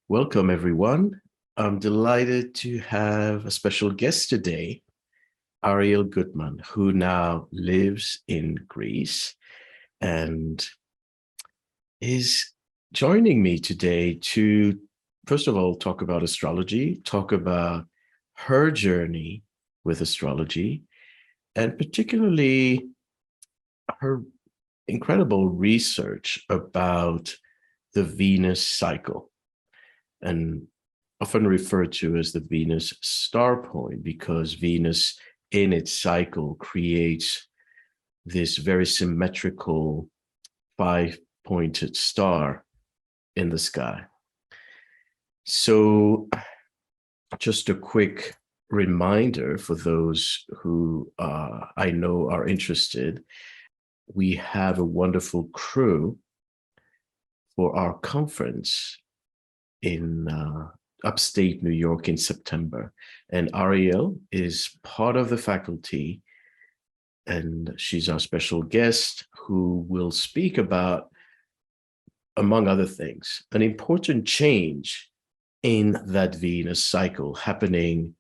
Welcome, everyone. I'm delighted to have a special guest today, ARIELLE Guttman, who now lives in Greece and is joining me today to, first of all, talk about astrology, talk about her journey with astrology, and particularly her incredible research about the Venus cycle, and often referred to as the Venus star point, because Venus in its cycle creates this very symmetrical five-pointed star in the sky. So just a quick reminder for those who I know are interested, we have a wonderful crew for our conference in upstate New York in September. And ARIELLE is part of the faculty, and she's our special guest who will speak about, among other things, an important change in that Venus cycle happening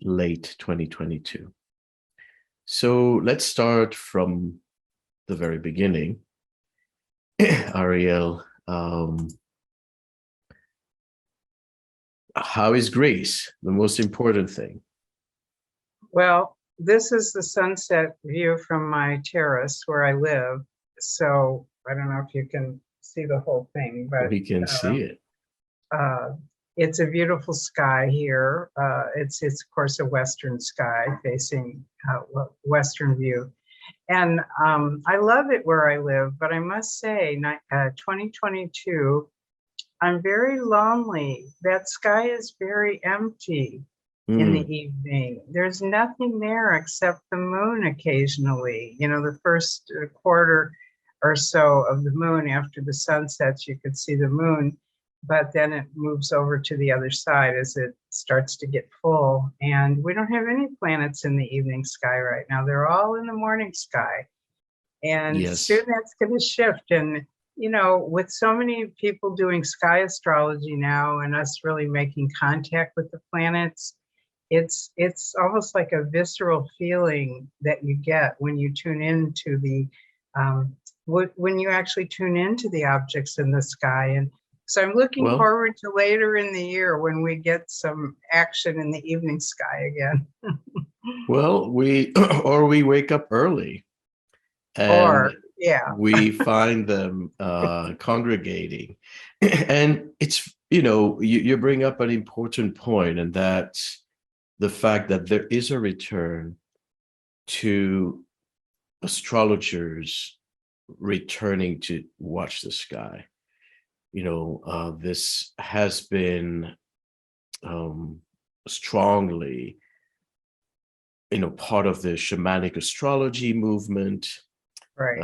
late 2022. So let's start from the very beginning. ARIELLE, how is Greece? The most important thing. Well, this is the sunset view from my terrace where I live. So I don't know if you can see the whole thing, but we can see it. It's a beautiful sky here. It's of course a western sky facing western view. And I love it where I live, but I must say 2022, I'm very lonely. That sky is very empty in the evening. There's nothing there except the moon occasionally. You know, the first quarter or so of the moon after the sun sets, you could see the moon, but then it moves over to the other side as it starts to get full. And we don't have any planets in the evening sky right now. They're all in the morning sky. And soon that's going to shift. And you know, with so many people doing sky astrology now and us really making contact with the planets, it's almost like a visceral feeling that you get when you tune into the, when you actually tune into the objects in the sky. And so I'm looking forward to later in the year when we get some action in the evening sky again. Well, we wake up early. And we find them congregating. And it's, you know, you bring up an important point, and that's the fact that there is a return to astrologers returning to watch the sky. You know, this has been strongly, you know, part of the shamanic astrology movement. Right.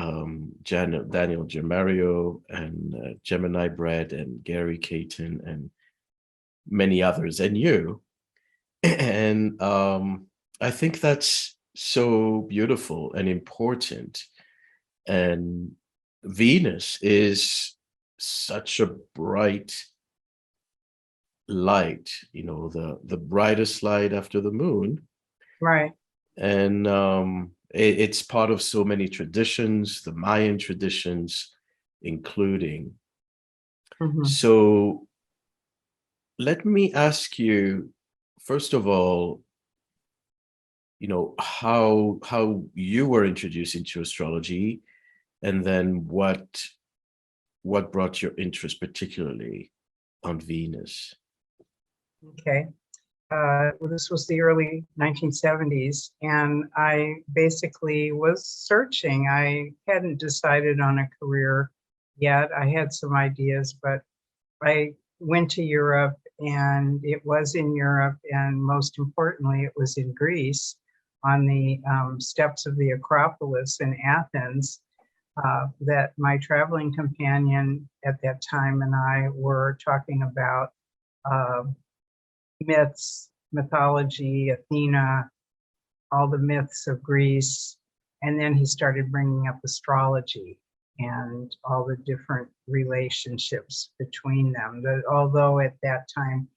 Daniel Gemario and Gemini Bread and Gary Caton and many others, and you. And I think that's so beautiful and important. And Venus is such a bright light, you know, the brightest light after the moon. Right. And it's part of so many traditions, the Mayan traditions including. So let me ask you, first of all, you know, how you were introduced into astrology, and then what brought your interest particularly on Venus? Okay. Well, this was the early 1970s, and I basically was searching. I hadn't decided on a career yet. I had some ideas, but I went to Europe, and it was in Europe, and most importantly, it was in Greece on the steps of the Acropolis in Athens that my traveling companion at that time and I were talking about myths, mythology, Athena, all the myths of Greece. And then he started bringing up astrology. and all the different relationships between them. Although at that time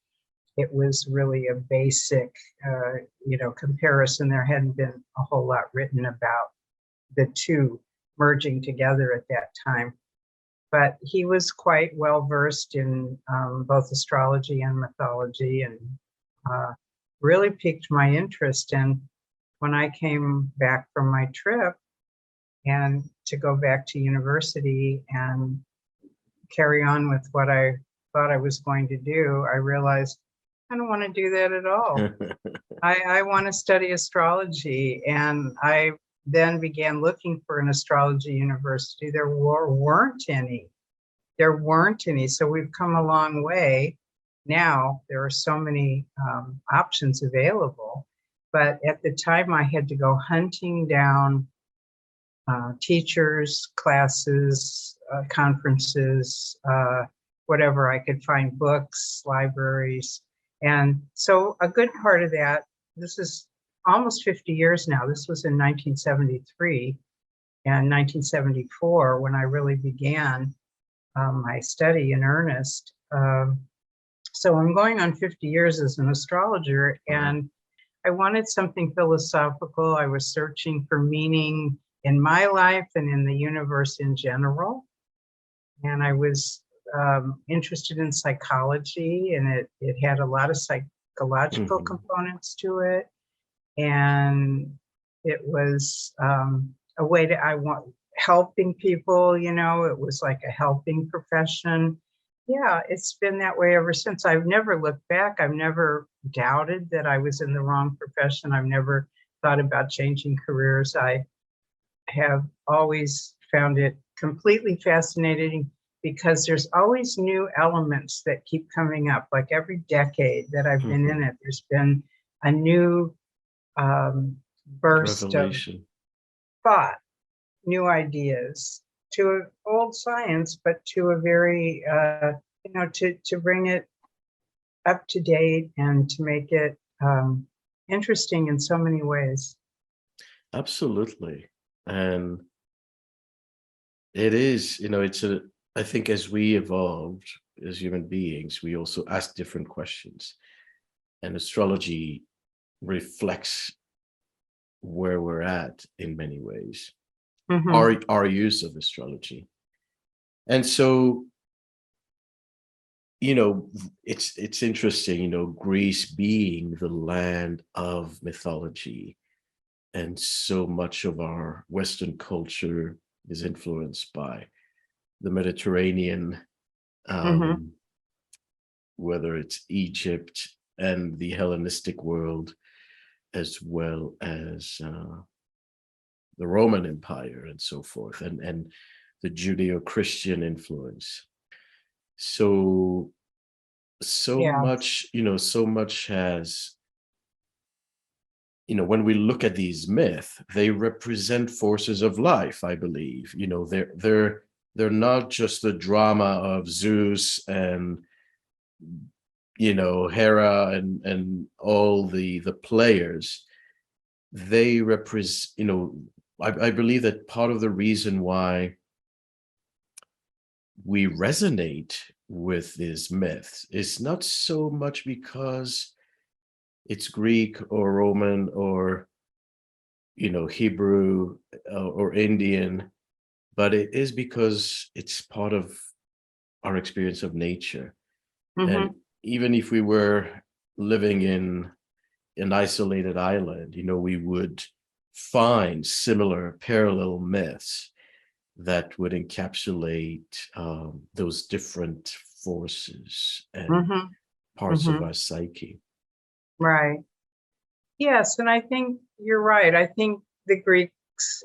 it was really a basic, comparison. There hadn't been a whole lot written about the two merging together at that time. But he was quite well versed in both astrology and mythology, and really piqued my interest. And when I came back from my trip and to go back to university and carry on with what I thought I was going to do, I realized I don't want to do that at all. I want to study astrology. And I then began looking for an astrology university. There weren't any. There weren't any. So we've come a long way. Now there are so many options available. But at the time, I had to go hunting down teachers, classes, conferences, whatever I could find, books, libraries. And so a good part of that, this is almost 50 years now. This was in 1973 and 1974 when I really began my study in earnest. So I'm going on 50 years as an astrologer, and I wanted something philosophical. I was searching for meaning in my life and in the universe in general. And I was interested in psychology, and it had a lot of psychological components to it. And it was a way to, helping people, it was like a helping profession. Yeah, it's been that way ever since. I've never looked back. I've never doubted that I was in the wrong profession. I've never thought about changing careers. I have always found it completely fascinating because there's always new elements that keep coming up. Like every decade that I've been in it, there's been a new burst Revelation. of thought, new ideas to old science, but to a very, to bring it up to date and to make it interesting in so many ways. Absolutely. And it is, I think as we evolved as human beings, we also ask different questions. And astrology reflects where we're at in many ways, our use of astrology. And so, it's interesting, Greece being the land of mythology, and so much of our Western culture is influenced by the Mediterranean, whether it's Egypt and the Hellenistic world, as well as the Roman Empire and so forth, and the Judeo-Christian influence. So much, so much has, when we look at these myths, they represent forces of life, I believe. They're not just the drama of Zeus and, Hera and all the players. They represent, I believe that part of the reason why we resonate with these myths is not so much because it's Greek or Roman or, Hebrew or Indian, but it is because it's part of our experience of nature. And even if we were living in an isolated island, we would find similar parallel myths that would encapsulate those different forces and parts of our psyche. Right. Yes, and I think you're right. I think the Greeks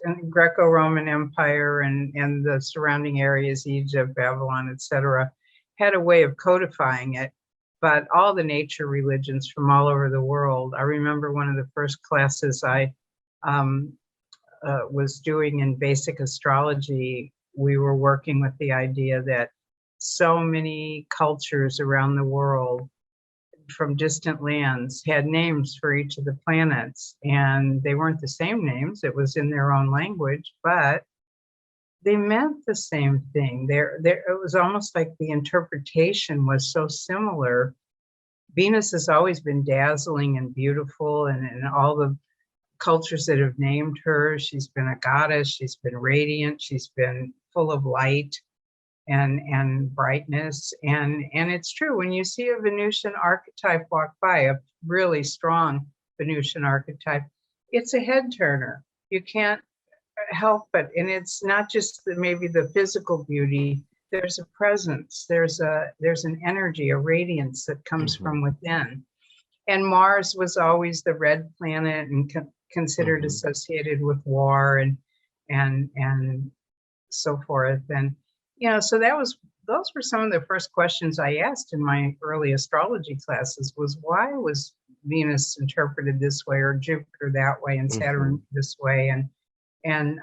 and Greco-Roman Empire and the surrounding areas, Egypt, Babylon, etc., had a way of codifying it. But all the nature religions from all over the world, I remember one of the first classes I was doing in basic astrology, we were working with the idea that so many cultures around the world from distant lands had names for each of the planets, and they weren't the same names. It was in their own language, but they meant the same thing. It was almost like the interpretation was so similar. Venus has always been dazzling and beautiful, and in all the cultures that have named her, she's been a goddess, she's been radiant, she's been full of light and brightness. And it's true, when you see a Venusian archetype walk by, a really strong Venusian archetype, it's a head turner. You can't help but, and it's not just maybe the physical beauty, there's a presence, there's an energy, a radiance that comes from within. And Mars was always the red planet and considered associated with war and so forth. And so those were some of the first questions I asked in my early astrology classes, was why was Venus interpreted this way, or Jupiter that way, and Saturn this way, and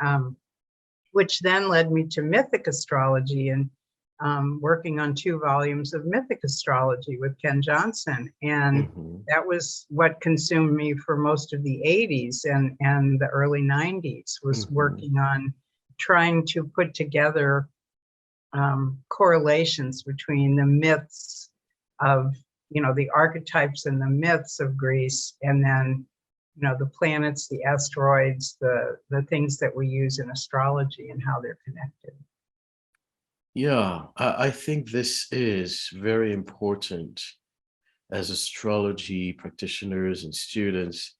which then led me to mythic astrology, and working on 2 volumes of mythic astrology with Ken Johnson. And that was what consumed me for most of the 80s and the early 90s, was working on trying to put together correlations between the myths of, the archetypes and the myths of Greece, and then, the planets, the asteroids, the things that we use in astrology and how they're connected. Yeah, I think this is very important as astrology practitioners and students.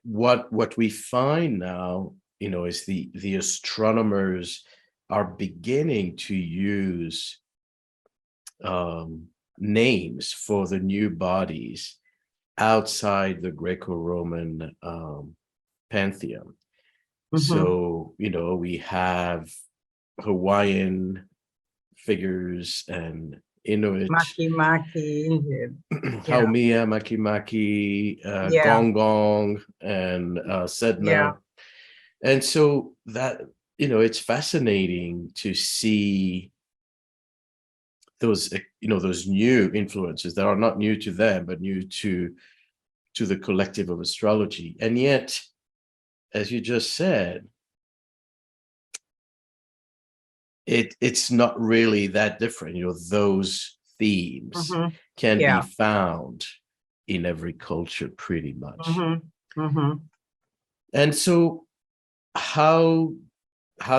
What we find now, is the astronomers are beginning to use names for the new bodies outside the Greco-Roman pantheon. So, we have Hawaiian figures and Inuit, Maki, Haumea, Maki, Gong Gong, and Sedna. Yeah. And so that, it's fascinating to see those, those new influences that are not new to them, but new to the collective of astrology. And yet, as you just said, it's not really that different. Those themes can be found in every culture pretty much. And so how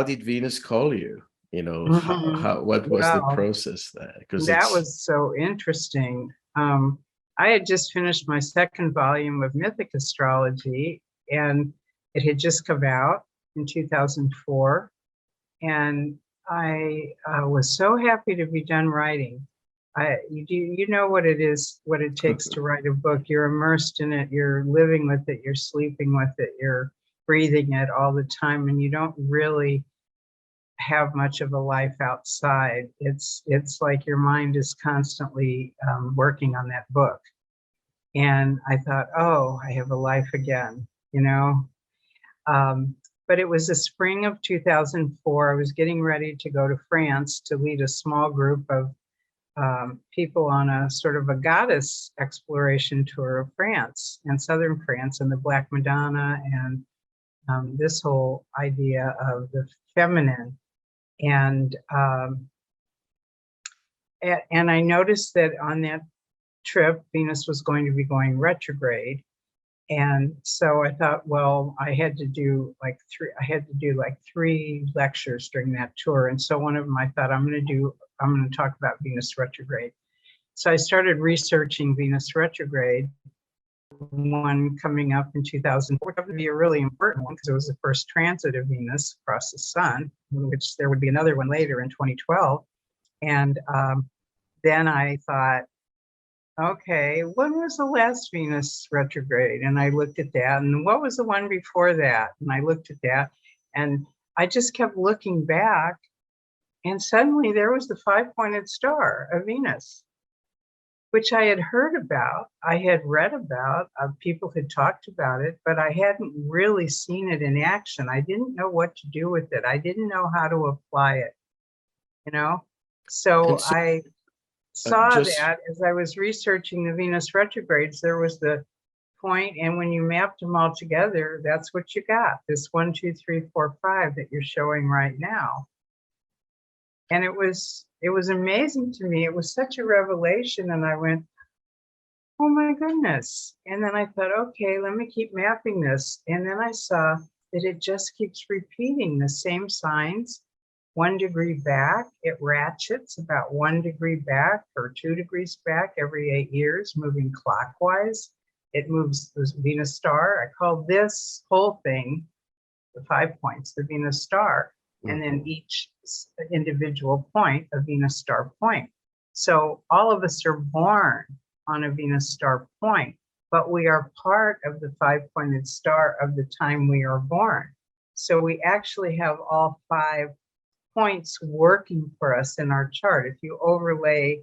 did Venus call you? What was the process there? Because that was so interesting. I had just finished my 2nd volume of mythic astrology, and it had just come out in 2004. And I was so happy to be done writing. You know what it is, what it takes to write a book. You're immersed in it, you're living with it, you're sleeping with it, you're breathing it all the time, and you don't really have much of a life outside. It's like your mind is constantly working on that book. And I thought, oh, I have a life again, But it was the spring of 2004. I was getting ready to go to France to lead a small group of people on a sort of a goddess exploration tour of France and southern France and the Black Madonna and this whole idea of the feminine. And I noticed that on that trip, Venus was going to be going retrograde. And so I thought, well, I had to do like 3 lectures during that tour. And so one of them I thought, I'm going to talk about Venus retrograde. So I started researching Venus retrograde, one coming up in 2004, would be a really important one because it was the first transit of Venus across the sun, which there would be another one later in 2012. And then I thought, okay, when was the last Venus retrograde? And I looked at that. And what was the one before that? And I looked at that. And I just kept looking back. And suddenly there was the 5-pointed star of Venus, which I had heard about. I had read about. People had talked about it, but I hadn't really seen it in action. I didn't know what to do with it. I didn't know how to apply it, So I saw that as I was researching the Venus retrogrades, there was the point, and when you mapped them all together, that's what you got. This 1, 2, 3, 4, 5 that you're showing right now. And it was amazing to me. It was such a revelation, and I went, oh my goodness. And then I thought, okay, let me keep mapping this. And then I saw that it just keeps repeating the same signs. 1 degree back, it ratchets about 1 degree back or 2 degrees back every 8 years, moving clockwise. It moves the Venus star. I call this whole thing, the 5 points, the Venus star. And then each individual point, a Venus star point. So all of us are born on a Venus star point, but we are part of the 5-pointed star of the time we are born. So we actually have all 5 points working for us in our chart. If you overlay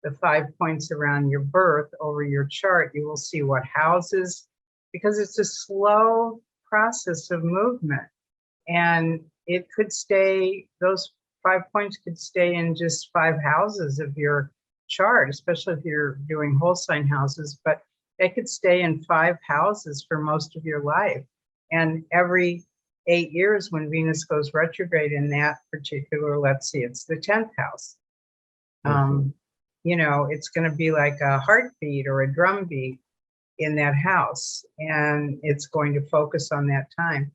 the 5 points around your birth over your chart, you will see what houses, because it's a slow process of movement. And it could stay, those 5 points could stay in just 5 houses of your chart, especially if you're doing whole sign houses, but they could stay in 5 houses for most of your life. And every 8 years when Venus goes retrograde in that particular, let's see, it's the 10th house. You know, it's going to be like a heartbeat or a drum beat in that house, and it's going to focus on that time.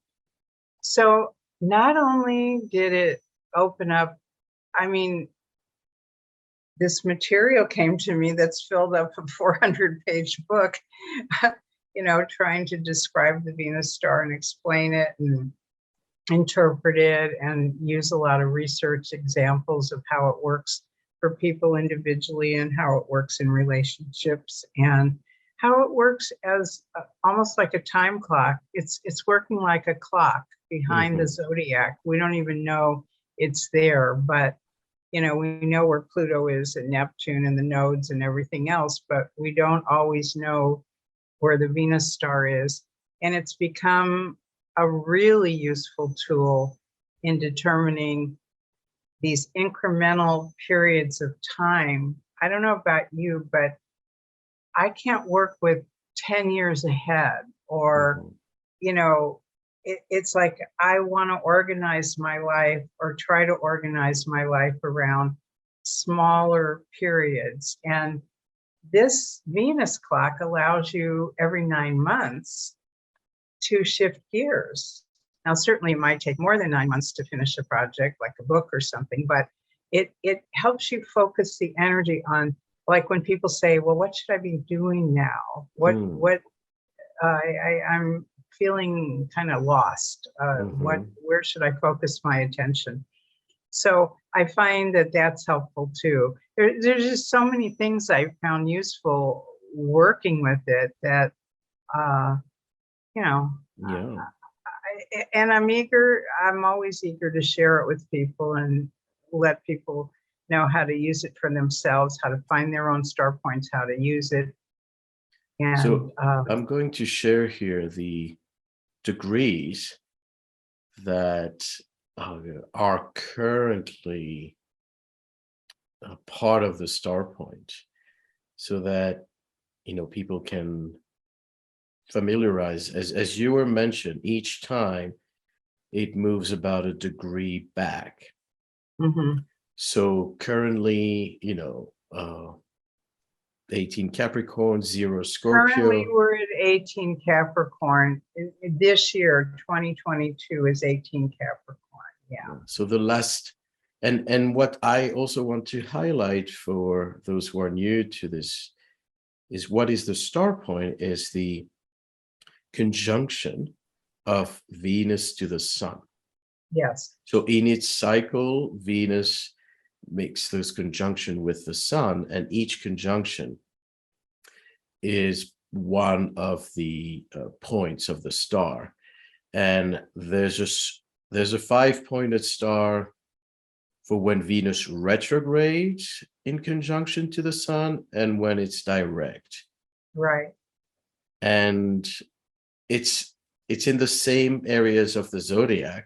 So not only did it open up, I mean, this material came to me that's filled up a 400-page book, you know, trying to describe the Venus star and explain it and interpret it and use a lot of research examples of how it works for people individually and how it works in relationships and how it works as almost like a time clock. It's working like a clock behind the zodiac. We don't even know it's there, but you know, we know where Pluto is and Neptune and the nodes and everything else, but we don't always know where the Venus star is. And it's become a really useful tool in determining these incremental periods of time. I don't know about you, but I can't work with 10 years ahead or, you know, it's like I want to organize my life or try to organize my life around smaller periods. And this Venus clock allows you every 9 months to shift gears. Now, certainly it might take more than 9 months to finish a project like a book or something, but it helps you focus the energy on, like when people say, well, what should I be doing now? I'm feeling kind of lost. Where should I focus my attention? So I find that that's helpful too. There's just so many things I found useful working with it that, you know, and I'm always eager to share it with people and let people know how to use it for themselves, how to find their own star points, how to use it. And so I'm going to share here the degrees that are currently a part of the star point, so that, you know, people can familiarize, as you were mentioned, each time it moves about a degree back. So currently, you know, 18 Capricorn, 0 Scorpio. Currently we're at 18 Capricorn. This year, 2022 is 18 Capricorn. Yeah. So the last, and what I also want to highlight for those who are new to this is, what is the star point is the conjunction of Venus to the sun. Yes. So in its cycle, Venus makes this conjunction with the sun, and each conjunction is one of the points of the star. And there's a 5-pointed star for when Venus retrogrades in conjunction to the sun and when it's direct. Right. And it's in the same areas of the zodiac.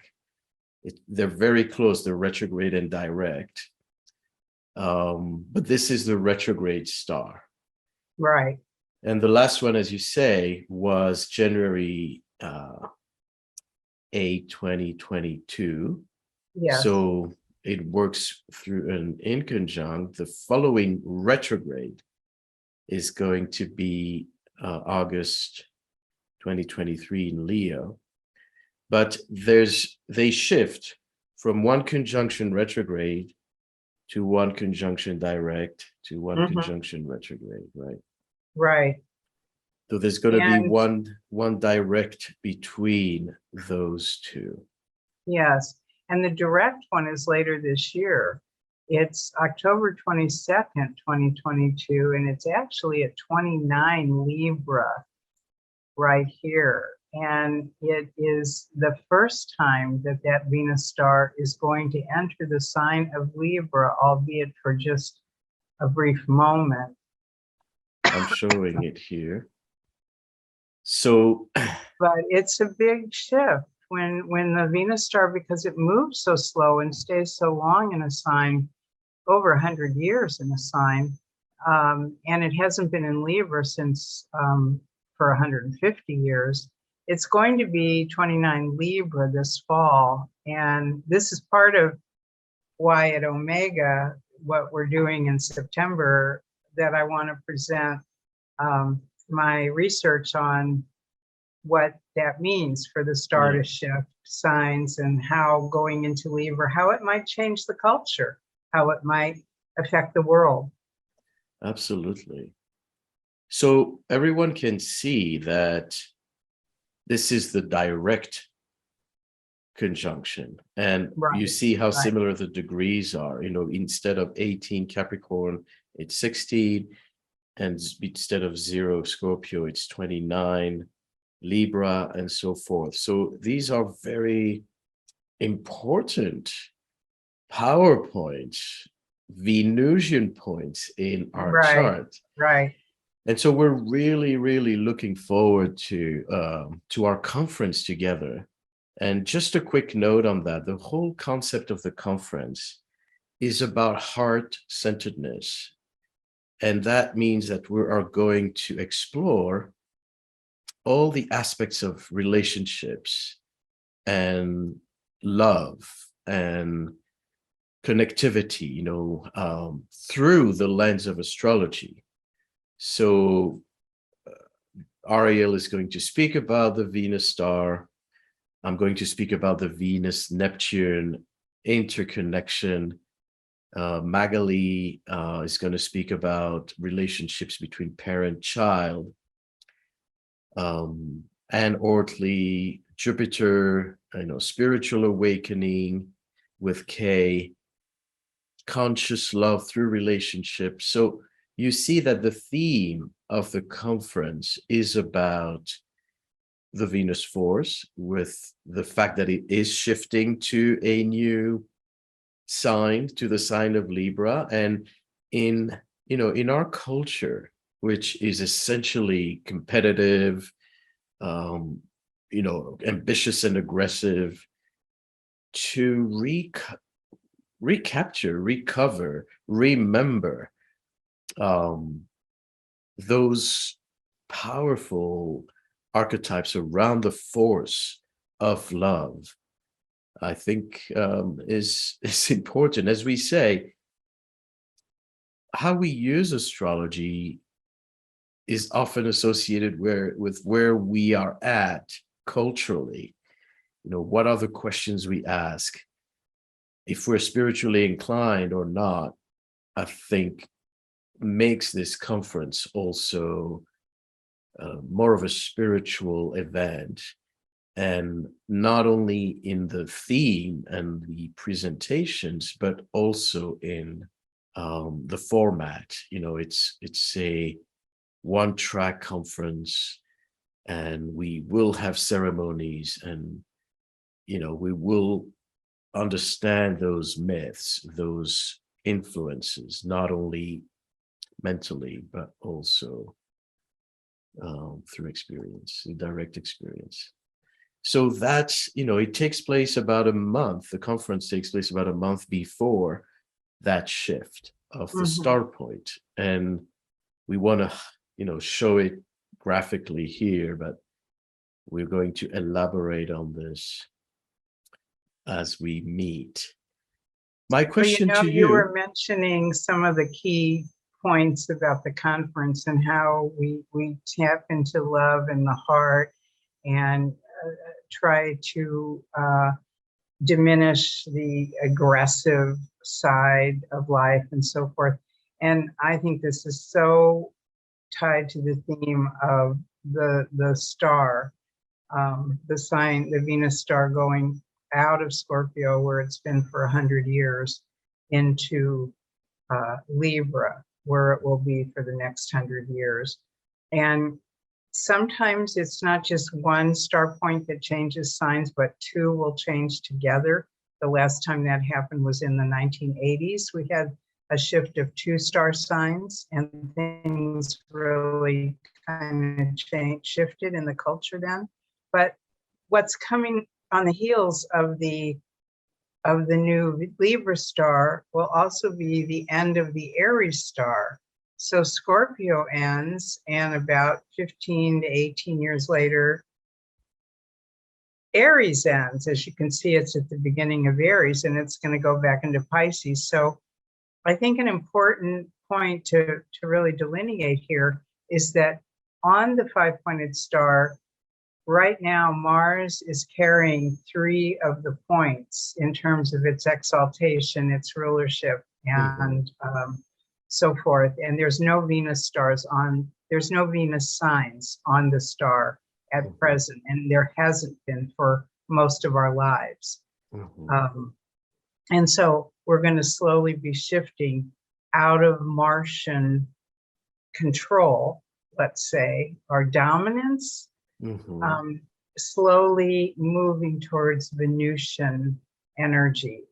They're very close, they're retrograde and direct. But this is the retrograde star. Right. And the last one, as you say, was January 8, 2022. Yes. So it works through an inconjunct. The following retrograde is going to be August 2023 in Leo. But they shift from one conjunction retrograde to one conjunction direct to one conjunction retrograde, right? Right. So there's going to be And one direct between those two. yes, and the direct one is later this year. It's October 22nd, 2022, and it's actually at 29 Libra right here. And it is the first time that that Venus star is going to enter the sign of Libra, albeit for just a brief moment. I'm showing it here. So, but it's a big shift when the Venus star, because it moves so slow and stays so long in a sign, over 100 years in a sign, and it hasn't been in Libra since for 150 years. It's going to be 29 Libra this fall, and this is part of why at Omega, what we're doing in September, that I want to present my research on what that means for the star to shift signs and how going into Libra, how it might change the culture, how it might affect the world. Absolutely. So everyone can see that this is the direct conjunction, and you see how similar the degrees are. You know, instead of 18 Capricorn, it's 16, and instead of 0 Scorpio, it's 29 Libra, and so forth. So these are very important power points, Venusian points in our chart. Right. And so we're really, really looking forward to our conference together. And just a quick note on that, the whole concept of the conference is about heart-centeredness. And that means that we are going to explore all the aspects of relationships and love and connectivity, you know, through the lens of astrology. So Arielle is going to speak about the Venus star. I'm going to speak about the Venus-Neptune interconnection. Magali is going to speak about relationships between parent-child. And Ortley, Jupiter, you know, spiritual awakening with K, conscious love through relationships. So you see that the theme of the conference is about the Venus force, with the fact that it is shifting to a new sign, to the sign of Libra. And in, you know, in our culture, which is essentially competitive, you know, ambitious and aggressive, to recapture, recover, remember those powerful archetypes around the force of love, I think is important. As we say, how we use astrology is often associated with where we are at culturally. You know, what are the questions we ask? If we're spiritually inclined or not, I think makes this conference also more of a spiritual event, and not only in the theme and the presentations, but also in the format. You know, it's a one-track conference, and we will have ceremonies, and you know, we will understand those myths, those influences, not only mentally, but also through experience, direct experience. So that's, you know, it takes place about a month. The conference takes place about a month before that shift of the star point. And we want to, show it graphically here, but we're going to elaborate on this as we meet. My question to you were you. mentioning some of the key points about the conference and how we tap into love in the heart and try to diminish the aggressive side of life and so forth. And I think this is so tied to the theme of the star, the sign, the Venus star going out of Scorpio, where it's been for 100 years, into Libra, where it will be for the next 100 years. And sometimes it's not just one star point that changes signs, but two will change together. The last time that happened was in the 1980s. We had a shift of 2 star signs, and things really kind of shifted in the culture then. But what's coming on the heels of the new Libra star will also be the end of the Aries star. So Scorpio ends, and about 15 to 18 years later, Aries ends. As you can see, it's at the beginning of Aries, and it's going to go back into Pisces. So I think an important point to really delineate here is that on the 5-pointed star, right now, Mars is carrying 3 of the points in terms of its exaltation, its rulership, and so forth. And there's no Venus stars there's no Venus signs on the star at present, and there hasn't been for most of our lives. And so we're going to slowly be shifting out of Martian control, let's say, or dominance, slowly moving towards Venusian energy.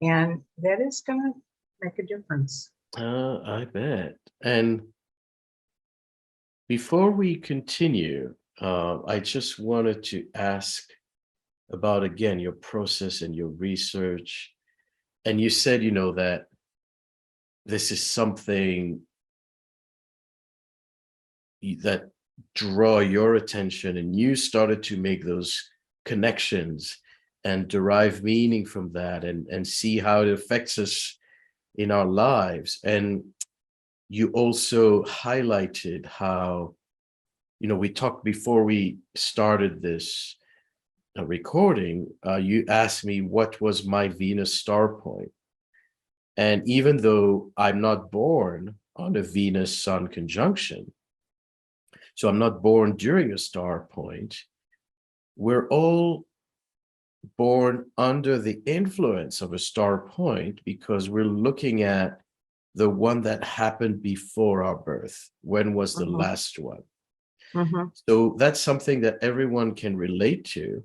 And that is going to make a difference. I bet. And before we continue, I just wanted to ask about, again, your process and your research. And you said, that this is something that draw your attention, and you started to make those connections and derive meaning from that, and see how it affects us in our lives. And you also highlighted how, we talked before we started this recording, you asked me what was my Venus star point. And even though I'm not born on a Venus-Sun conjunction, so I'm not born during a star point, we're all born under the influence of a star point, because we're looking at the one that happened before our birth. When was the last one? So that's something that everyone can relate to,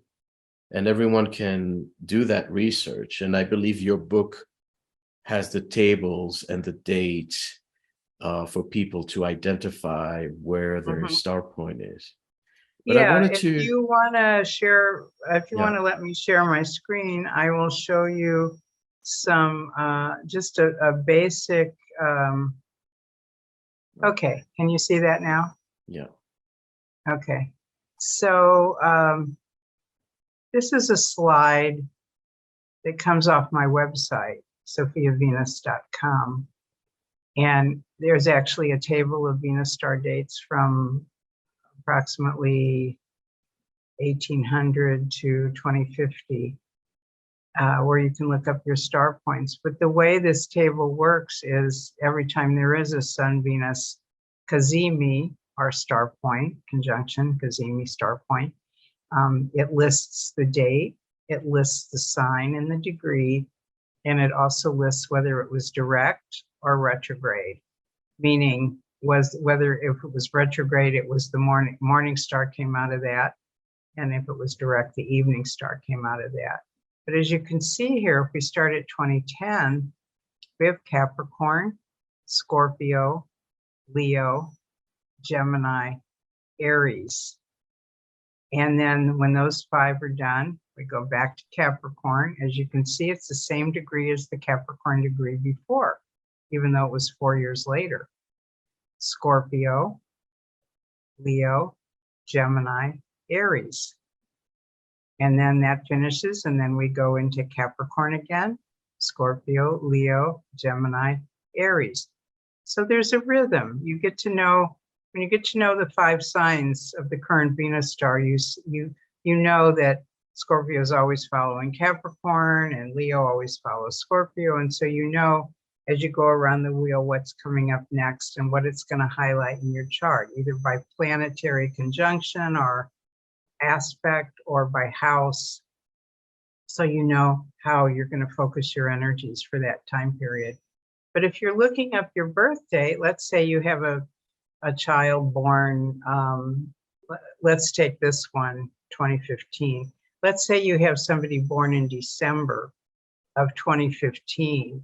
and everyone can do that research. And I believe your book has the tables and the dates for people to identify where their star point is. But I wanted if to, you want to share, if you want to let me share my screen, I will show you some, just a basic, okay, can you see that now? Yeah. Okay, so this is a slide that comes off my website, sophiavenus.com. And there's actually a table of Venus star dates from approximately 1800 to 2050, where you can look up your star points. But the way this table works is every time there is a Sun-Venus cazimi, our star point, conjunction, cazimi star point, it lists the date, it lists the sign and the degree, and it also lists whether it was direct or retrograde, meaning whether if it was retrograde, it was the morning star came out of that, and if it was direct, the evening star came out of that. But as you can see here, if we start at 2010, we have Capricorn, Scorpio, Leo, Gemini, Aries. And then when those 5 are done, we go back to Capricorn. As you can see, it's the same degree as the Capricorn degree before, even though it was 4 years later. Scorpio, Leo, Gemini, Aries. And then that finishes, and then we go into Capricorn again, Scorpio, Leo, Gemini, Aries. So there's a rhythm. You get to know, when you get to know the 5 signs of the current Venus star, you know that Scorpio is always following Capricorn and Leo always follows Scorpio. And so you know, as you go around the wheel, what's coming up next and what it's going to highlight in your chart, either by planetary conjunction or aspect or by house. So you know how you're going to focus your energies for that time period. But if you're looking up your birth date, let's say you have a child born, let's take this one, 2015. Let's say you have somebody born in December of 2015.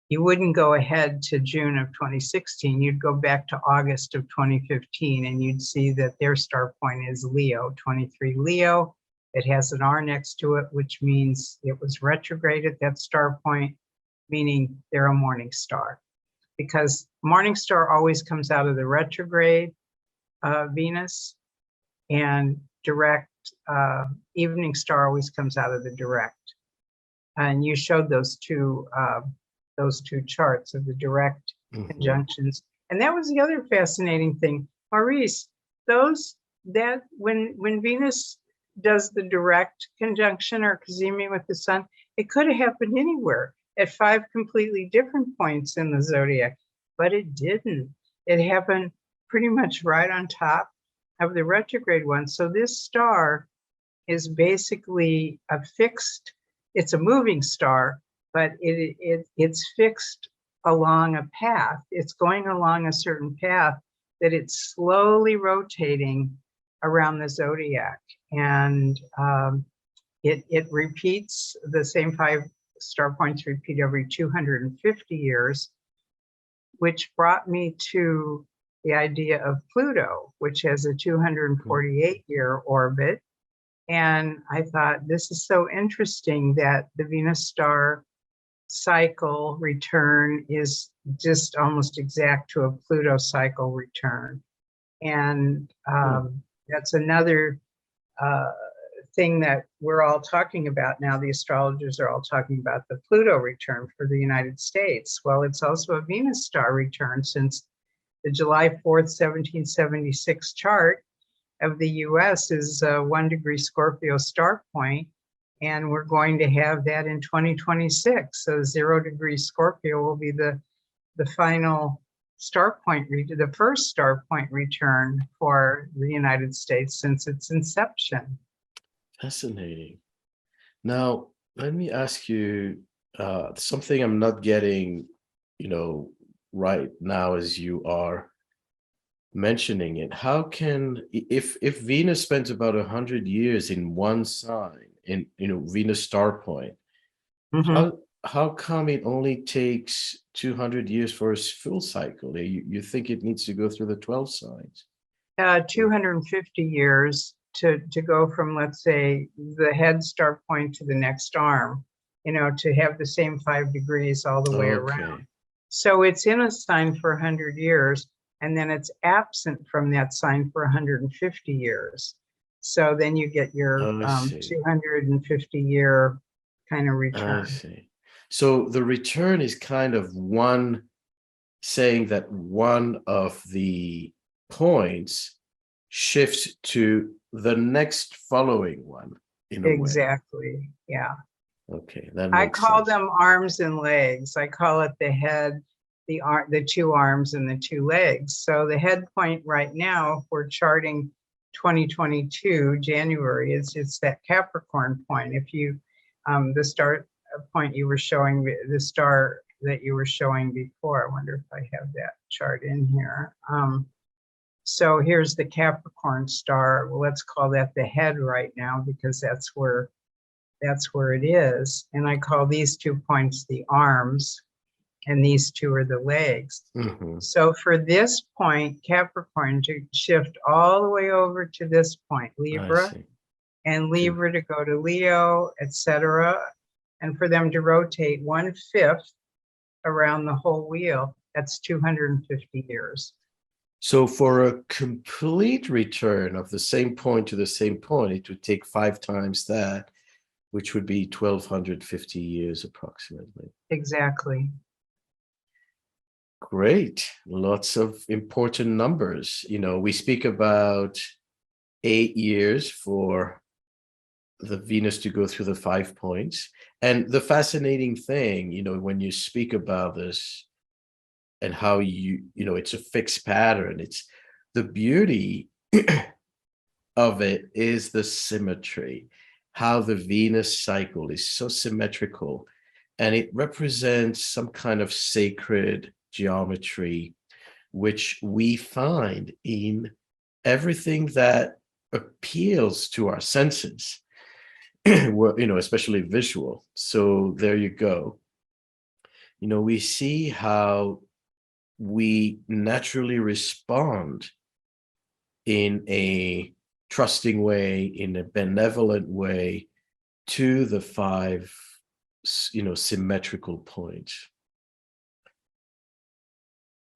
You wouldn't go ahead to June of 2016. You'd go back to August of 2015, and you'd see that their star point is Leo, 23 Leo. It has an R next to it, which means it was retrograde at that star point, meaning they're a morning star. Because morning star always comes out of the retrograde Venus, and direct evening star always comes out of the direct. And you showed those two charts of the direct conjunctions. And that was the other fascinating thing. Maurice, when Venus does the direct conjunction or cazimi with the sun, it could have happened anywhere at 5 completely different points in the zodiac, but it didn't. It happened pretty much right on top of the retrograde one. So this star is basically a fixed, it's a moving star, but it's fixed along a path. It's going along a certain path that it's slowly rotating around the zodiac. And it repeats, the same 5 star points repeat every 250 years, which brought me to the idea of Pluto, which has a 248-year orbit. And I thought, this is so interesting that the Venus star cycle return is just almost exact to a Pluto cycle return. And that's another thing that we're all talking about now. The astrologers are all talking about the Pluto return for the United States. Well, it's also a Venus star return, since the July 4th, 1776 chart of the US is 1 degree Scorpio star point, and we're going to have that in 2026. So 0 degree Scorpio will be the final star point, the first star point return for the United States since its inception. Fascinating. Now, let me ask you something I'm not getting, right now as you are mentioning it. How can, if Venus spends about 100 years in one sign, in Venus star point, how come it only takes 200 years for a full cycle? You think it needs to go through the 12 signs? 250 years to go from, let's say, the head star point to the next arm, to have the same 5 degrees all the way around. So it's in a sign for 100 years, and then it's absent from that sign for 150 years. So then you get your 250-year kind of return. I see. So the return is kind of saying that one of the points shifts to the next following one in a way. Exactly. Yeah. Okay. That I makes call sense. them arms and legs. I call it the head, the 2 arms and the 2 legs. So the head point right now, if we're charting 2022 January, it's that Capricorn point. If you the star point you were showing, the star that you were showing before, I wonder if I have that chart in here. So here's the Capricorn star. Well, let's call that the head right now, because that's where it is. And I call these 2 points the arms, and these 2 are the legs. So for this point, Capricorn to shift all the way over to this point, Libra, and Libra to go to Leo, etc., and for them to rotate 1/5 around the whole wheel, that's 250 years. So for a complete return of the same point to the same point, it would take 5 times that, which would be 1,250 years approximately. Exactly. Great. Lots of important numbers. You know, we speak about 8 years for the Venus to go through the 5 points. And the fascinating thing, you know, when you speak about this and how it's a fixed pattern, it's the beauty of it is the symmetry, how the Venus cycle is so symmetrical, and it represents some kind of sacred geometry, which we find in everything that appeals to our senses, especially visual. So there you go. You know, we see how we naturally respond in a trusting way, in a benevolent way to the 5, symmetrical points.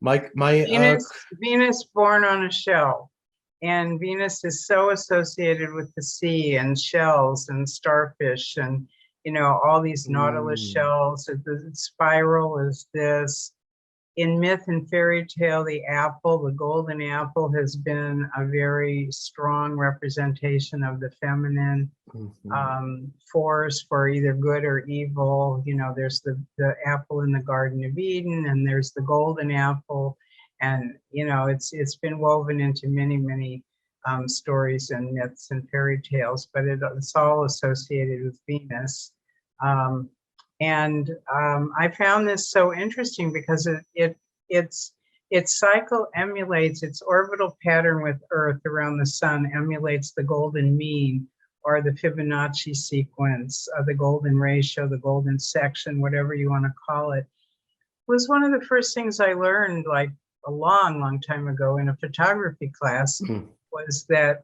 Venus born on a shell, and Venus is so associated with the sea and shells and starfish and all these nautilus shells. The spiral is this. In myth and fairy tale, the apple, the golden apple, has been a very strong representation of the feminine force for either good or evil. There's the apple in the Garden of Eden, and there's the golden apple, and it's been woven into many stories and myths and fairy tales, but it's all associated with Venus. I found this so interesting because its cycle emulates, its orbital pattern with Earth around the sun emulates the golden mean, or the Fibonacci sequence, the golden ratio, the golden section, whatever you want to call it. It was one of the first things I learned, like a long time ago in a photography class, was that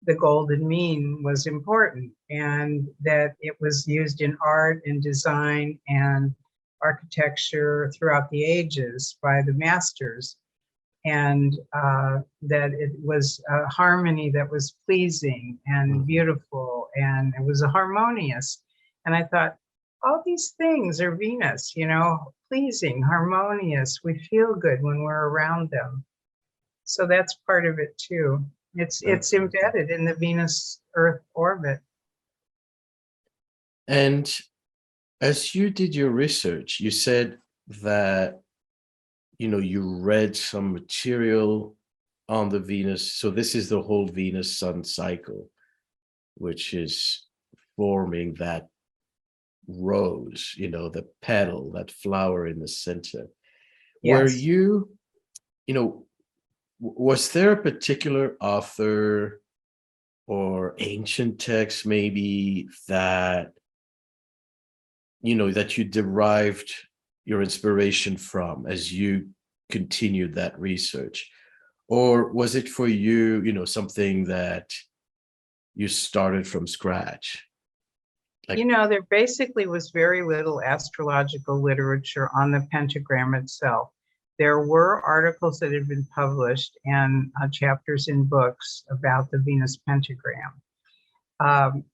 the golden mean was important, and that it was used in art and design and architecture throughout the ages by the masters, and that it was a harmony that was pleasing and beautiful, and it was harmonious. And I thought, all these things are Venus, pleasing, harmonious. We feel good when we're around them. So that's part of it too. It's embedded in the Venus-Earth orbit. And as you did your research, you said that, you read some material on the Venus. So this is the whole Venus-Sun cycle, which is forming that rose, the petal, that flower in the center. Yes. Were you, was there a particular author or ancient text maybe that that you derived your inspiration from as you continued that research? Or was it for you, something that you started from scratch? There basically was very little astrological literature on the pentagram itself. There were articles that had been published and chapters in books about the Venus pentagram.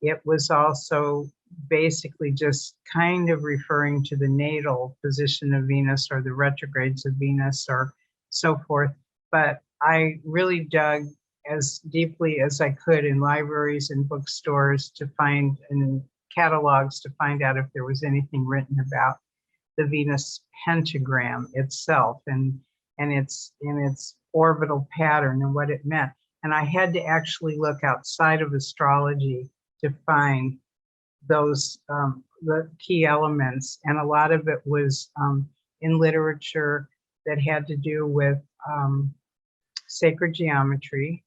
It was also basically just kind of referring to the natal position of Venus or the retrogrades of Venus or so forth. But I really dug as deeply as I could in libraries and bookstores to find, and catalogs to find out if there was anything written about the Venus pentagram itself and its orbital pattern and what it meant. And I had to actually look outside of astrology to find those the key elements, and a lot of it was in literature that had to do with sacred geometry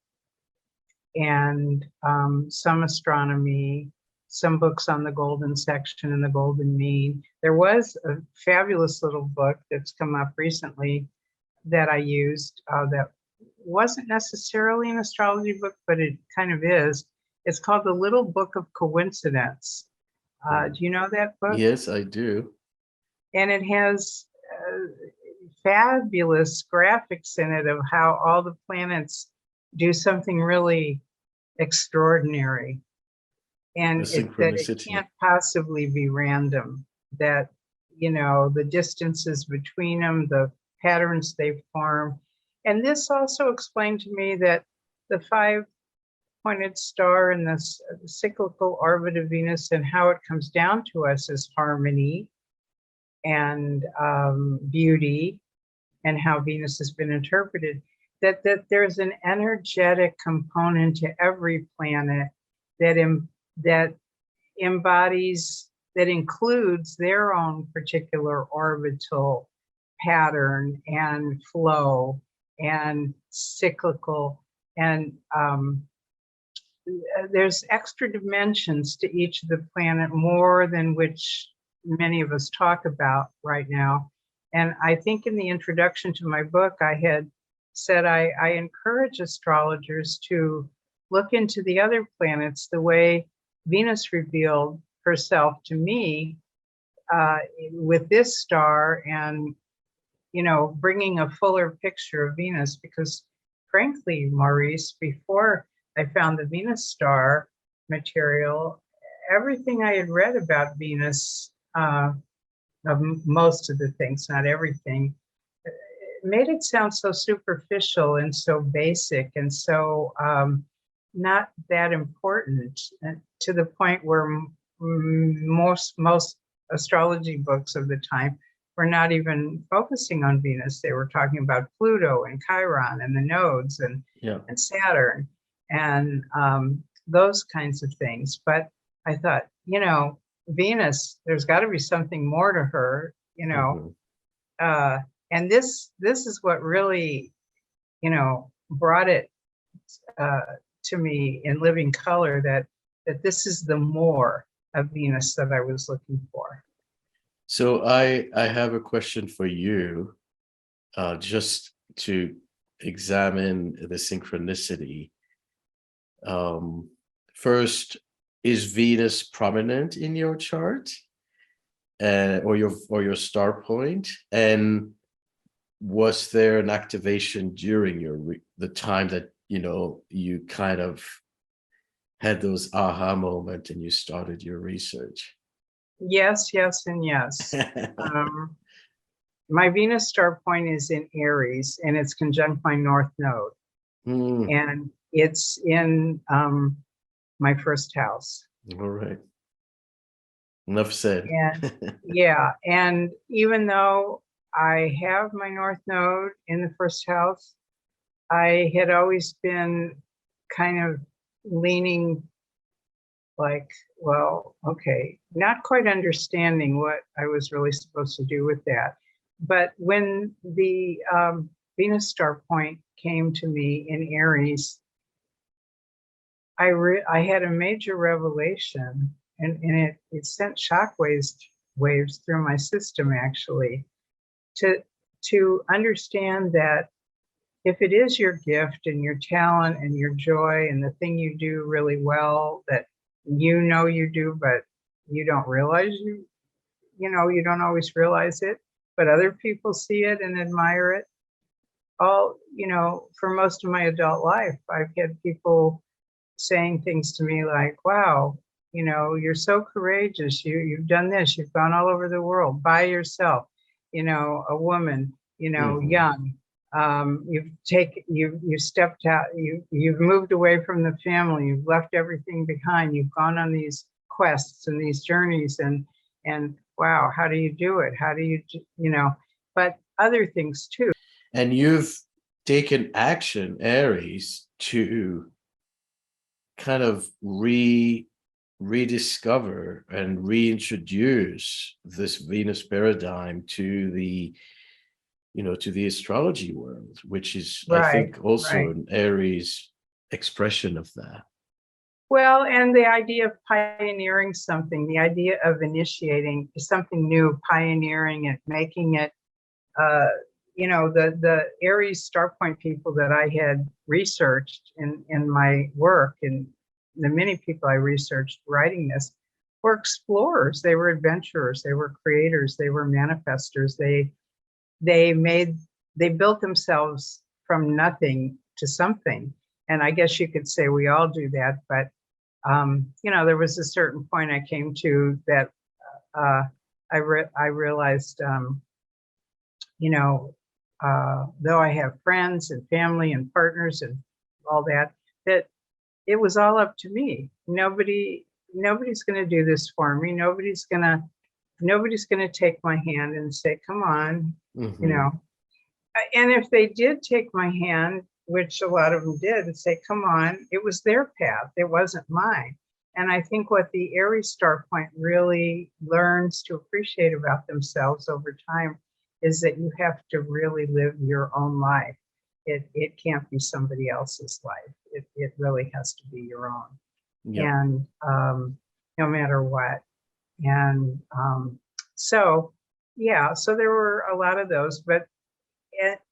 and some astronomy, some books on the golden section and the golden mean. There was a fabulous little book that's come up recently that I used that wasn't necessarily an astrology book, but it kind of is. It's called The Little Book of Coincidence. Do you know that book? Yes, I do. And it has fabulous graphics in it of how all the planets do something really extraordinary, and The that it synchronicity. can't possibly be random, that, you know, the distances between them, the patterns they form. And this also explained to me that the 5-pointed star and the cyclical orbit of Venus and how it comes down to us is harmony and beauty, and how Venus has been interpreted, that there's an energetic component to every planet that embodies, that includes their own particular orbital pattern and flow and cyclical, and there's extra dimensions to each of the planet, more than which many of us talk about right now. And I think in the introduction to my book, I had said I encourage astrologers to look into the other planets the way Venus revealed herself to me with this star, and, you know, bringing a fuller picture of Venus. Because frankly, Maurice, before I found the Venus star material, everything I had read about Venus, of most of the things, not everything, made it sound so superficial and so basic and so not that important, to the point where most astrology books of the time were not even focusing on Venus. They were talking about Pluto and Chiron and the nodes and Saturn and those kinds of things. But I thought, you know, Venus, there's got to be something more to her, you know. And this is what really, you know, brought it to me in living color, that this is the more of Venus that I was looking for. So I have a question for you, just to examine the synchronicity. First, is Venus prominent in your chart, or your star point? And was there an activation during the time that, you know, you kind of had those aha moment and you started your research? Yes, yes, and yes. My Venus star point is in Aries, and it's conjunct my North Node. And it's in my first house. All right. Enough said. And yeah, and even though I have my North Node in the first house, I had always been kind of leaning like, well, okay, not quite understanding what I was really supposed to do with that. But when the Venus star point came to me in Aries, I had a major revelation, and it sent shockwaves through my system, actually, to understand that if it is your gift and your talent and your joy and the thing you do really well, that you know you do, but you don't realize you don't always realize it, but other people see it and admire it. For most of my adult life, I've had people saying things to me like, wow, you know, you're so courageous. You've done this. You've gone all over the world by yourself, you know, a woman, you know, young. You've stepped out, you've moved away from the family, you've left everything behind, you've gone on these quests and these journeys, and wow, how do you do it? How do you, you know, but other things too. And you've taken action, Aries, to kind of rediscover and reintroduce this Venus paradigm to the astrology world, which is, I think, also an Aries expression of that. Well, and the idea of pioneering something, the idea of initiating something new, pioneering it, making it, the Aries star point people that I had researched in my work, and the many people I researched writing this, were explorers. They were adventurers. They were creators. They were manifestors. They they built themselves from nothing to something. And I guess you could say we all do that, but you know, there was a certain point I came to that I realized, you know, though I have friends and family and partners and all that, that it was all up to me. Nobody's going to do this for me. Nobody's going to take my hand and say, come on, you know. And if they did take my hand, which a lot of them did, and say, come on, it was their path. It wasn't mine. And I think what the Aries star point really learns to appreciate about themselves over time is that you have to really live your own life. It can't be somebody else's life. It really has to be your own. Yep. And no matter what. And so, yeah, so there were a lot of those, but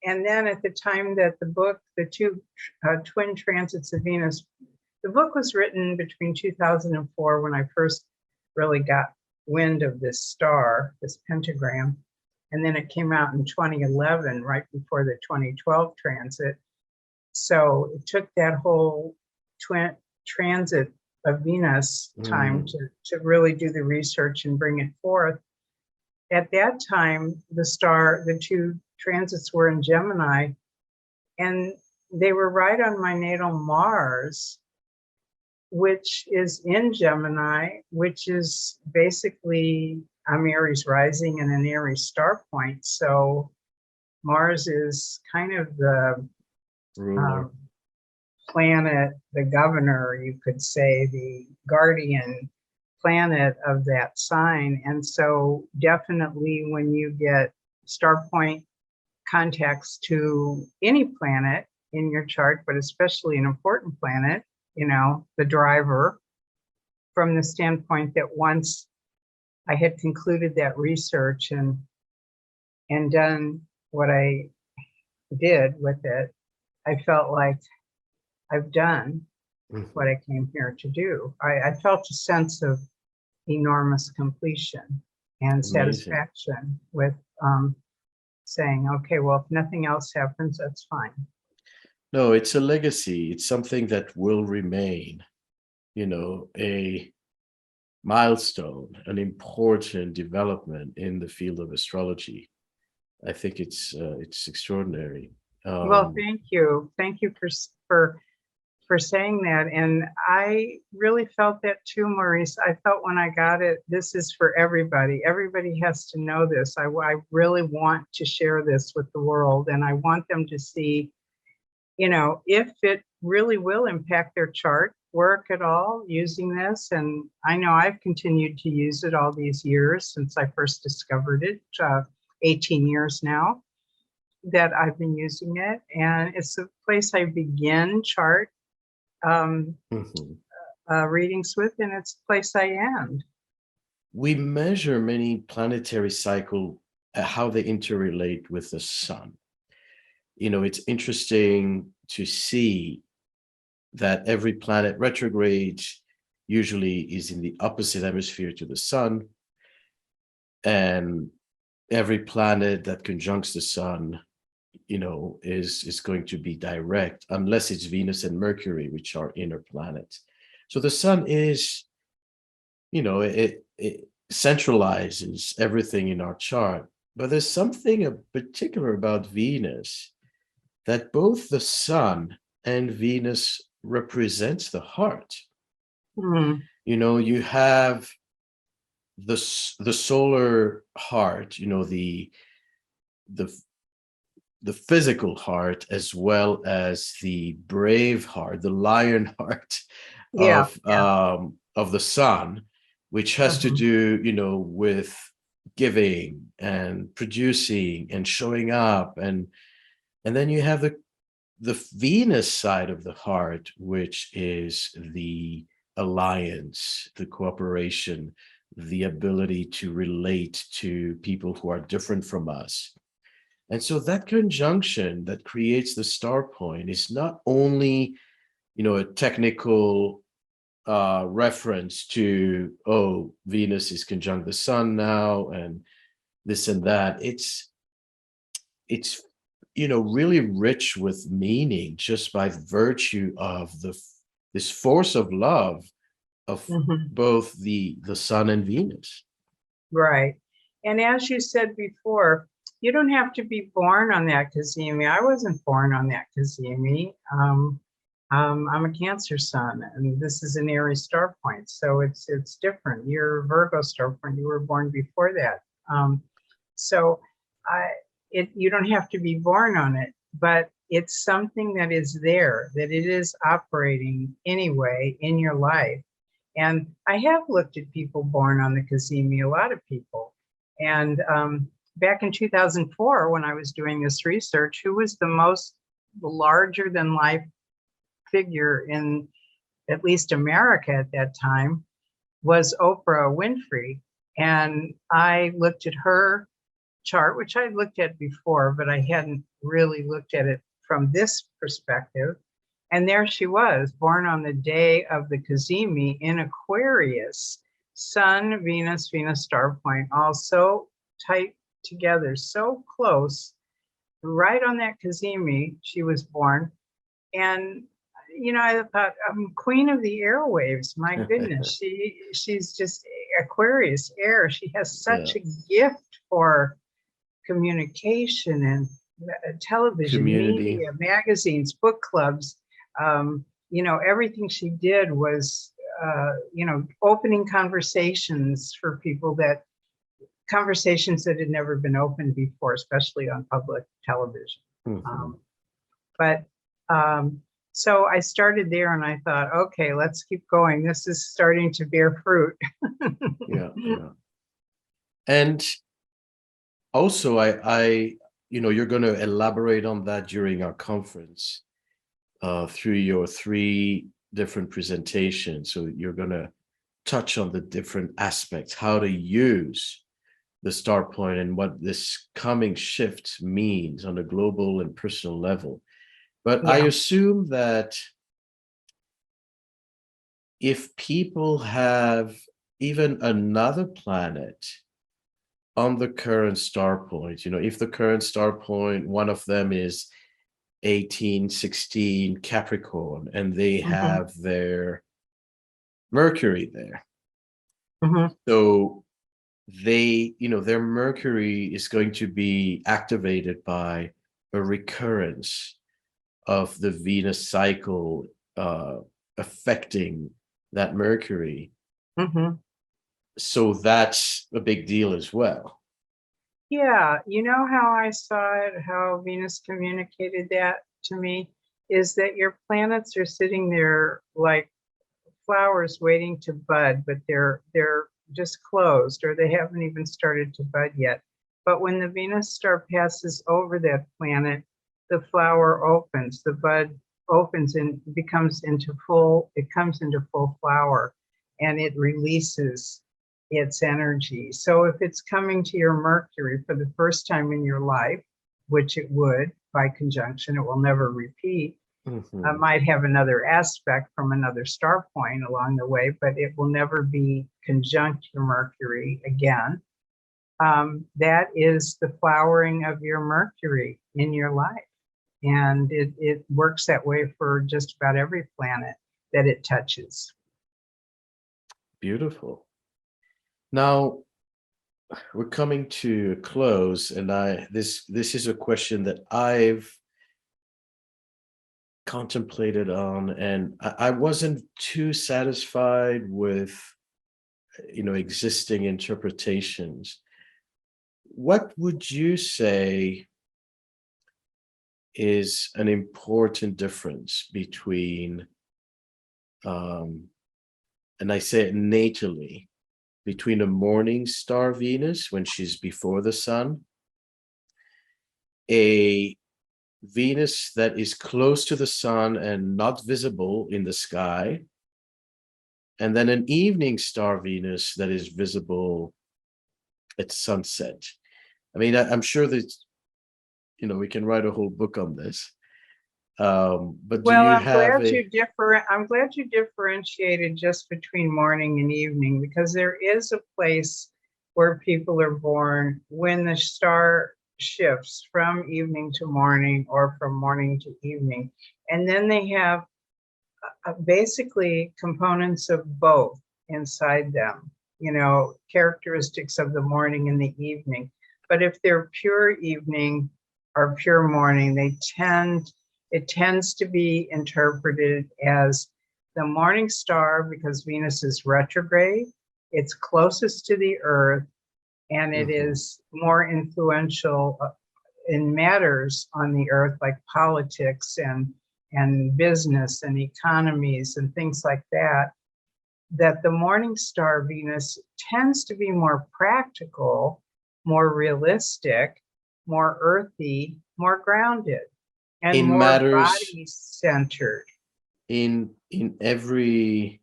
and then at the time that the book, the two twin transits of Venus, the book was written between 2004 when I first really got wind of this star, this pentagram, and then it came out in 2011, right before the 2012 transit. So it took that whole twin transit of Venus time to really do the research and bring it forth. At that time, the two transits were in Gemini, and they were right on my natal Mars, which is in Gemini, which is basically, I'm Aries rising and an Aries star point. So Mars is kind of the planet, the governor, you could say, the guardian planet of that sign. And so definitely when you get star point contacts to any planet in your chart, but especially an important planet, you know, the driver, from the standpoint that once I had concluded that research and done what I did with it, I felt like I've done what I came here to do. I felt a sense of enormous completion and satisfaction with saying, okay, well, if nothing else happens, that's fine. No, it's a legacy. It's something that will remain, you know, a milestone, an important development in the field of astrology. I think it's extraordinary. Well, thank you. Thank you for saying that. And I really felt that too, Maurice. I felt when I got it, this is for everybody. Everybody has to know this. I really want to share this with the world, and I want them to see, you know, if it really will impact their chart work at all using this. And I know I've continued to use it all these years since I first discovered it, 18 years now that I've been using it. And it's a place I begin chart readings with, and it's a place I end. We measure many planetary cycles, how they interrelate with the sun. You know, it's interesting to see that every planet retrograde usually is in the opposite hemisphere to the sun, and every planet that conjuncts the sun, you know, is going to be direct, unless it's Venus and Mercury, which are inner planets. So the sun is, you know, it centralizes everything in our chart. But there's something particular about Venus, that both the sun and Venus represents the heart. You know, you have the solar heart, you know, the physical heart, as well as the brave heart, the lion heart of the sun, which has to do, you know, with giving and producing and showing up. And then you have the Venus side of the heart, which is the alliance, the cooperation, the ability to relate to people who are different from us. And so that conjunction that creates the star point is not only, you know, a technical reference to, oh, Venus is conjunct the sun now and this and that. it's really rich with meaning just by virtue of this force of love of both the sun and Venus. Right. And as you said before, you don't have to be born on that cazimi. I wasn't born on that cazimi. I'm a Cancer sun, and this is an Aries star point, so it's different. You're a Virgo star point. You were born before that. So you don't have to be born on it, but it's something that is there, that it is operating anyway in your life. And I have looked at people born on the cazimi, a lot of people. And back in 2004, when I was doing this research, who was the larger than life figure in at least America at that time was Oprah Winfrey. And I looked at her chart, which I looked at before, but I hadn't really looked at it from this perspective. And there she was, born on the day of the cazimi in Aquarius, Sun, Venus, Venus star point, all so tight together, so close. Right on that cazimi, she was born. And I thought, I'm queen of the airwaves. My goodness, she's just Aquarius air. She has such a gift for communication and television, media, magazines, book clubs. Everything she did was, opening conversations for people, conversations that had never been opened before, especially on public television. So I started there and I thought, okay, let's keep going. This is starting to bear fruit. Yeah. And also, you're going to elaborate on that during our conference through your 3 different presentations. So you're going to touch on the different aspects, how to use the star point and what this coming shift means on a global and personal level. But I assume that if people have even another planet on the current star point, if the current star point, one of them is 1816 Capricorn, and they have their Mercury there. So their Mercury is going to be activated by a recurrence of the Venus cycle affecting that Mercury. So that's a big deal as well. Yeah, how I saw it, how Venus communicated that to me, is that your planets are sitting there like flowers waiting to bud, but they're just closed, or they haven't even started to bud yet. But when the Venus star passes over that planet, the flower opens, the bud opens and comes into full flower, and it releases its energy. So if it's coming to your Mercury for the first time in your life, which it would by conjunction, it will never repeat. Might have another aspect from another star point along the way, but it will never be conjunct your Mercury again. That is the flowering of your Mercury in your life. And it works that way for just about every planet that it touches. Beautiful. Now, we're coming to a close, and this is a question that I've contemplated on, and I wasn't too satisfied with existing interpretations. What would you say is an important difference between and I say it natally, between a morning star Venus when she's before the sun, a Venus that is close to the sun and not visible in the sky, and then an evening star Venus that is visible at sunset? I mean, I'm sure that we can write a whole book on this. But do you have I'm glad you differentiated just between morning and evening, because there is a place where people are born when the star shifts from evening to morning or from morning to evening. And then they have basically components of both inside them, you know, characteristics of the morning and the evening. But if they're pure evening or pure morning, it tends to be interpreted as the morning star, because Venus is retrograde, it's closest to the earth, and it is more influential in matters on the earth, like politics and business and economies and things like that, that the morning star Venus tends to be more practical, more realistic, more earthy, more grounded, and in more matters body centered. in every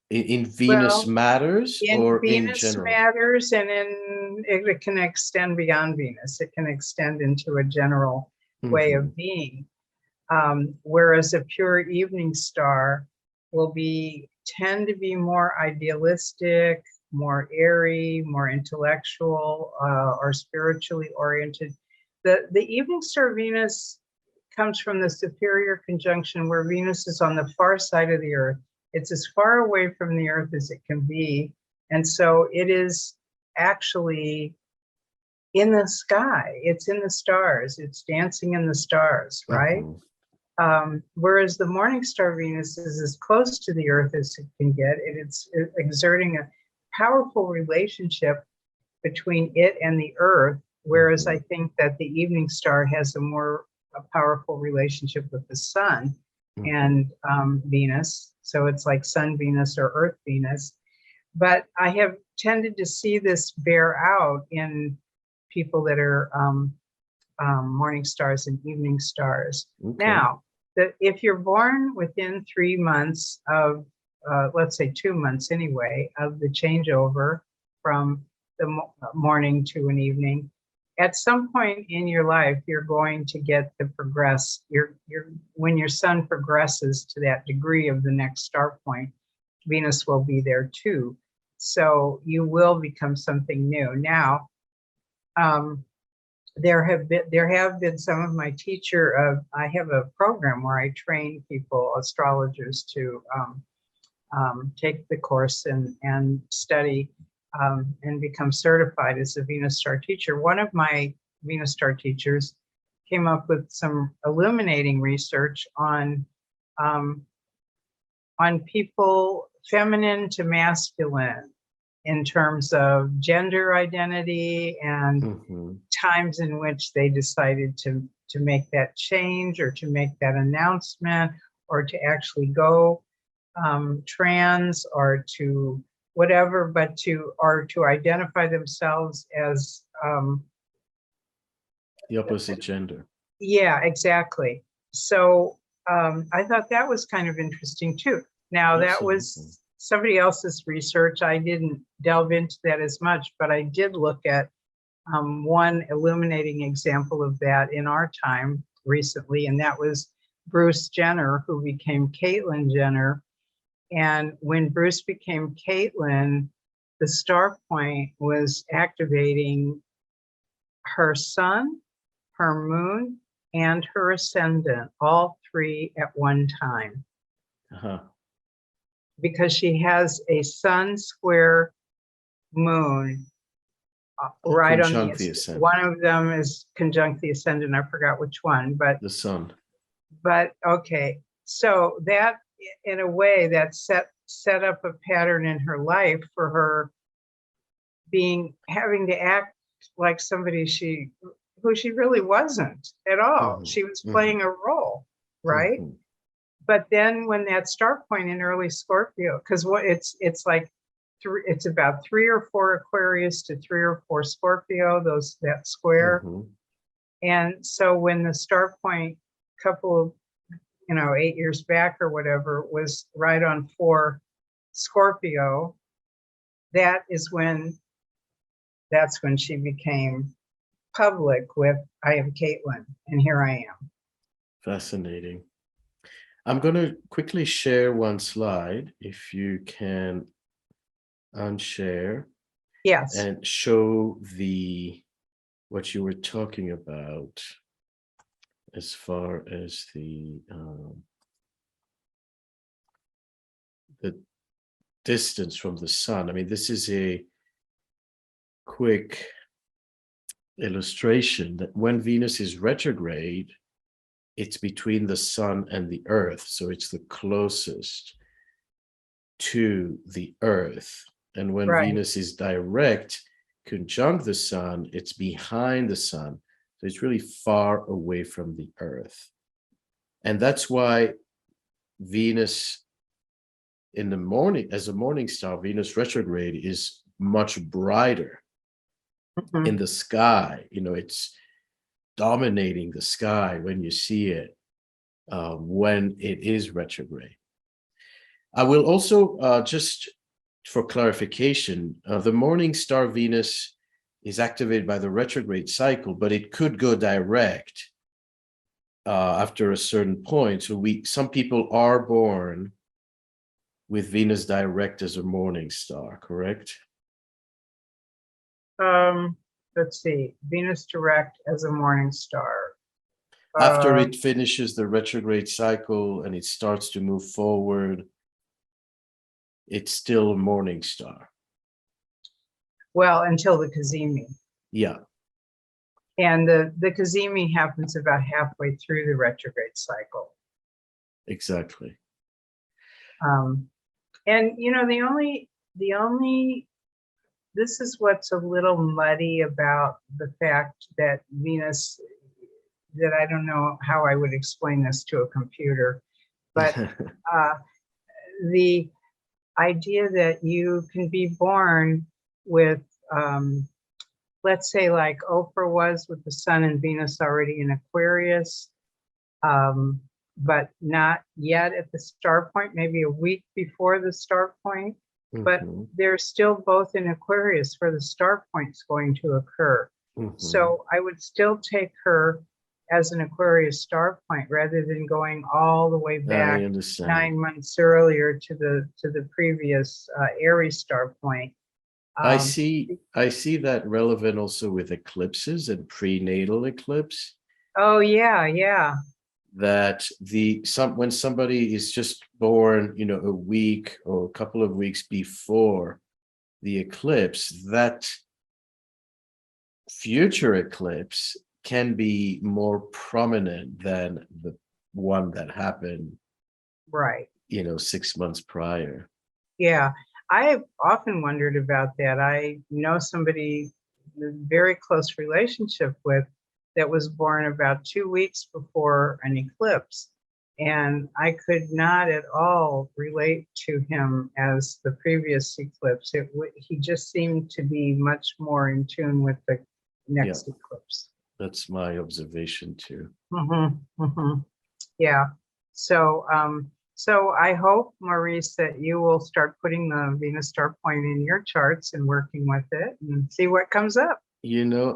in Venus Well, matters in or in Venus general? matters, and it can extend beyond Venus. It can extend into a general way of being. Whereas a pure evening star will tend to be more idealistic, more airy, more intellectual, or spiritually oriented. The evening star Venus comes from the superior conjunction, where Venus is on the far side of the earth. It's as far away from the earth as it can be. And so it is actually in the sky. It's in the stars. It's dancing in the stars, right? Whereas the morning star Venus is as close to the earth as it can get. It's exerting a powerful relationship between it and the earth, whereas I think that the evening star has a powerful relationship with the sun and Venus. So it's like sun Venus or earth Venus. But I have tended to see this bear out in people that are morning stars and evening stars. Now, if you're born within 3 months of, let's say 2 months anyway, of the changeover from the morning to an evening, at some point in your life, you're going to get to progress. When your sun progresses to that degree of the next star point, Venus will be there too. So you will become something new. Now, there have been some of my I have a program where I train people, astrologers, to take the course and study and become certified as a Venus star teacher. One of my Venus star teachers came up with some illuminating research on people, feminine to masculine, in terms of gender identity and times in which they decided to make that change, or to make that announcement, or to actually go trans, or to whatever, but to identify themselves as the opposite gender. Yeah, exactly. So I thought that was kind of interesting too. Now, that was somebody else's research. I didn't delve into that as much, but I did look at one illuminating example of that in our time recently, and that was Bruce Jenner, who became Caitlyn Jenner. And when Bruce became Caitlyn, the star point was activating her sun, her moon, and her ascendant, all three at one time. Because she has a sun square moon right on the ascendant. One of them is conjunct the ascendant. I forgot which one, but the sun. But okay, so that, in a way, that set up a pattern in her life for her having to act like somebody who she really wasn't at all. She was playing a role, right? But then when that star point in early Scorpio, because it's like it's about 3 or 4 Aquarius to 3 or 4 Scorpio, that square. And so when the star point couple of 8 years back or whatever was right on 4 Scorpio, that's when she became public with, I am Caitlyn, and here I am. Fascinating. I'm going to quickly share one slide, if you can unshare. Yes. And show the what you were talking about as far as the distance from the sun. I mean, this is a quick illustration that when Venus is retrograde, it's between the sun and the earth. So it's the closest to the earth. And when Right. Venus is direct, conjunct the sun, it's behind the sun. So it's really far away from the earth. And that's why Venus in the morning, as a morning star, Venus retrograde is much brighter Mhm. in the sky. You know, it's dominating the sky when you see it, when it is retrograde. I will also, just for clarification, the morning star Venus is activated by the retrograde cycle, but it could go direct after a certain point. So some people are born with Venus direct as a morning star, correct? Let's see, Venus direct as a morning star. After it finishes the retrograde cycle and it starts to move forward, it's still a morning star. Well, until the Cazimi. Yeah. And the Cazimi happens about halfway through the retrograde cycle. Exactly. And you know, the only this is what's a little muddy about the fact that Venus, that I don't know how I would explain this to a computer, but the idea that you can be born with, let's say like Oprah was, with the sun and Venus already in Aquarius, but not yet at the star point, maybe a week before the star point, but they're still both in Aquarius where the star point's going to occur. So I would still take her as an Aquarius star point rather than going all the way back 9 months earlier to the previous Aries star point. I see that relevant also with eclipses and prenatal eclipse. Oh yeah, yeah. That when somebody is just born, you know, a week or a couple of weeks before the eclipse, that future eclipse can be more prominent than the one that happened, right, you know, 6 months prior. Yeah, I have often wondered about that. I know somebody in very close relationship with that was born about 2 weeks before an eclipse. And I could not at all relate to him as the previous eclipse. He just seemed to be much more in tune with the next eclipse. That's my observation too. Yeah. So, so I hope, Maurice, that you will start putting the Venus star point in your charts and working with it and see what comes up. You know,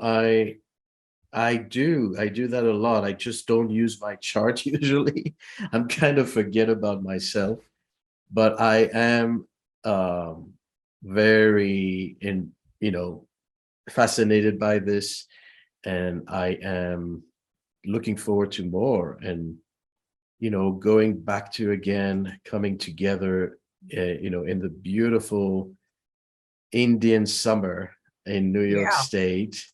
I do that a lot. I just don't use my chart usually. I'm kind of forget about myself, but I am very fascinated by this, and I am looking forward to more, and going back to again coming together in the beautiful Indian summer in New York State.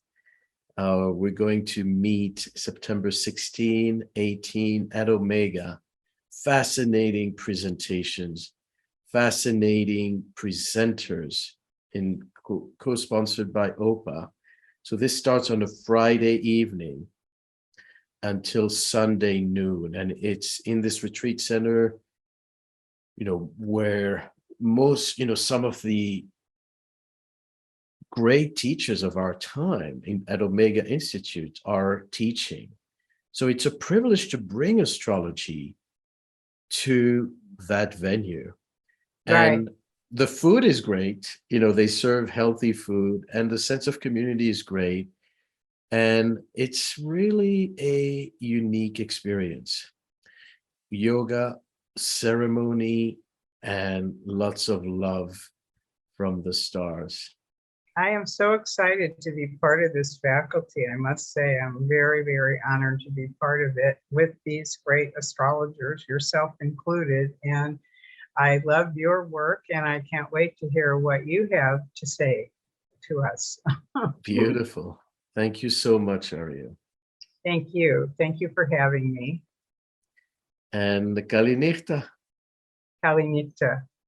We're going to meet September 16, 18 at Omega. Fascinating presentations, fascinating presenters, co-sponsored by OPA. So this starts on a Friday evening until Sunday noon. And it's in this retreat center, where most, some of the great teachers of our time at Omega Institute are teaching. So it's a privilege to bring astrology to that venue. Right. And the food is great. They serve healthy food, and the sense of community is great. And it's really a unique experience. Yoga, ceremony, and lots of love from the stars. I am so excited to be part of this faculty. I must say, I'm very, very honored to be part of it with these great astrologers, yourself included. And I love your work, and I can't wait to hear what you have to say to us. Beautiful. Thank you so much, Ariel. Thank you. Thank you for having me. And Kalinechta. Kalinita.